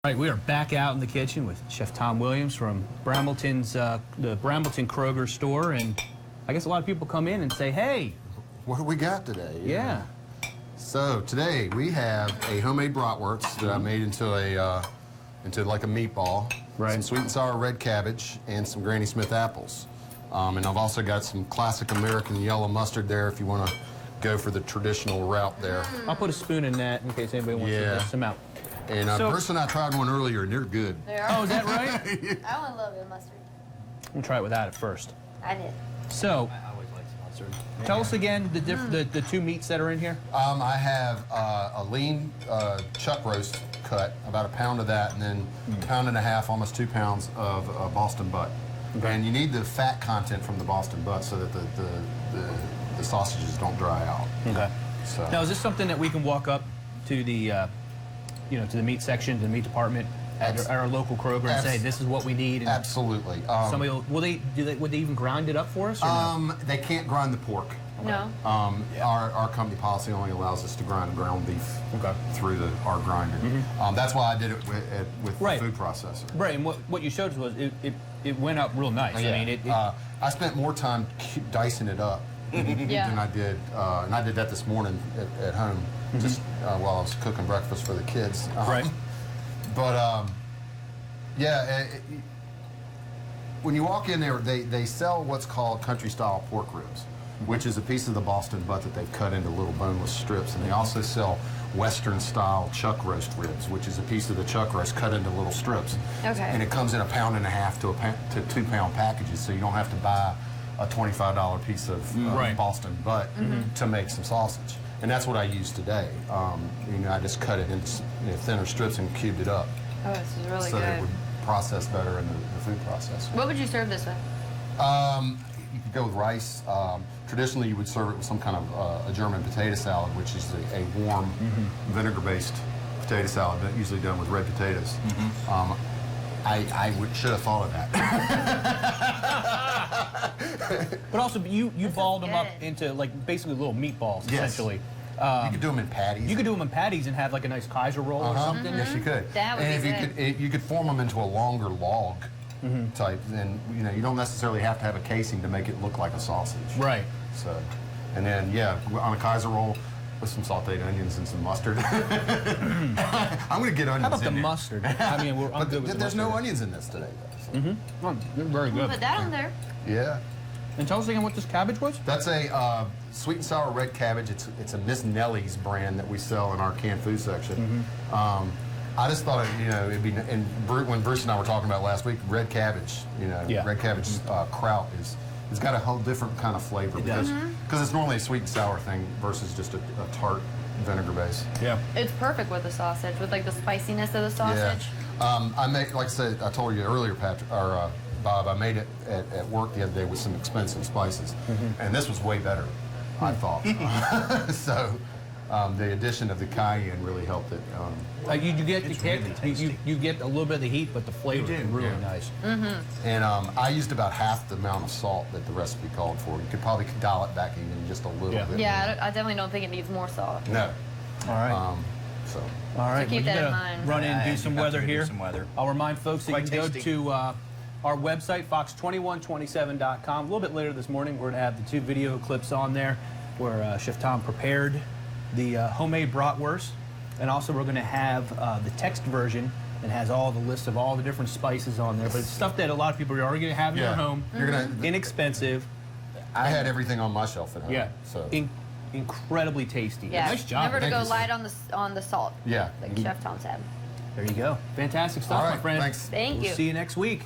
All right, we are back out in the kitchen with Chef Tom Williams from Brambleton's, the Brambleton Kroger store, and I guess a lot of people come in and say, hey. What do we got today? Yeah. So today we have a homemade bratwurst that I made into like a meatball. Right. Some sweet and sour red cabbage and some Granny Smith apples. And I've also got some classic American yellow mustard there if you want to go for the traditional route there. I'll put a spoon in that in case anybody wants to test them out. And Bruce and I tried one earlier, and they're good. They are. Oh, is that right? I only love it mustard. We'll try it without it first. I did. So, I always like mustard. tell us again the two meats that are in here. I have a lean chuck roast cut, about a pound of that, and then a pound and a half, almost 2 pounds of Boston butt. Okay. And you need the fat content from the Boston butt so that the sausages don't dry out. Okay. So. Now, is this something that we can walk up to the, to the meat section, to the meat department at our local Kroger and say, this is what we need? And absolutely. somebody would they even grind it up for us? Or no? They can't grind the pork. No. Our company policy only allows us to grind ground beef through our grinder. That's why I did it with the food processor. Right, and what you showed us was it went up real nice. Yeah. I mean, I spent more time dicing it up than I did, and I did that this morning at home, just while I was cooking breakfast for the kids. Right. But when you walk in there, they sell what's called country-style pork ribs, which is a piece of the Boston butt that they've cut into little boneless strips, and they also sell Western-style chuck roast ribs, which is a piece of the chuck roast cut into little strips. Okay. And it comes in a pound and a half to 2 pound packages, so you don't have to buy a $25 piece of Boston butt to make some sausage. And that's what I used today. I just cut it into thinner strips and cubed it up. Oh, this is really so good. that it would process better in the food processor. What would you serve this with? You could go with rice. Traditionally, you would serve it with some kind of a German potato salad, which is a warm, vinegar-based potato salad, usually done with red potatoes. I should have thought of that. but also, you balled them up into like basically little meatballs, essentially. You could do them in patties. You could do them in patties and have like a nice Kaiser roll or something. Yes, you could. That would be good. You could form them into a longer log type. Then you don't necessarily have to have a casing to make it look like a sausage. Right. So, and then on a Kaiser roll with some sautéed onions and some mustard. I'm going to get onions. How about the there. mustard? I mean, I'm good with the there's mustard. no onions in this today, though. So. Oh, they're very good. Put that on there. Yeah. And tell us again what this cabbage was? That's a sweet and sour red cabbage. It's a Miss Nellie's brand that we sell in our canned food section. I just thought it'd be, and when Bruce and I were talking about last week, red cabbage. Red cabbage kraut it's got a whole different kind of flavor because it's normally a sweet and sour thing versus just a tart vinegar base. Yeah. It's perfect with the sausage, with like the spiciness of the sausage. Yeah. I made, like I said, I told you earlier, Patrick, or Bob, I made it at work the other day with some expensive spices, and this was way better, I thought. So the addition of the cayenne really helped it. You get the kick, really you get a little bit of the heat, but the flavor is really nice. And I used about half the amount of salt that the recipe called for. You could probably dial it back even just a little bit. Yeah, I definitely don't think it needs more salt. No. All right. All right. So keep that in gonna mind. Run in and do some weather here. Some weather. I'll remind folks that you Quite can go tasty. to our website, fox2127.com. A little bit later this morning, we're going to have the 2 video clips on there where Chef Tom prepared the homemade bratwurst. And also we're going to have the text version that has all the list of all the different spices on there. But it's stuff that a lot of people are already going to have in their home. Inexpensive. I had everything on my shelf at home. Yeah. So. Yeah. Incredibly tasty. Nice job. Remember to Thank go you, light on the salt. Yeah. Like Chef Tom said. There you go. Fantastic stuff, All right, my friend. thanks. Thank you. We'll see you next week.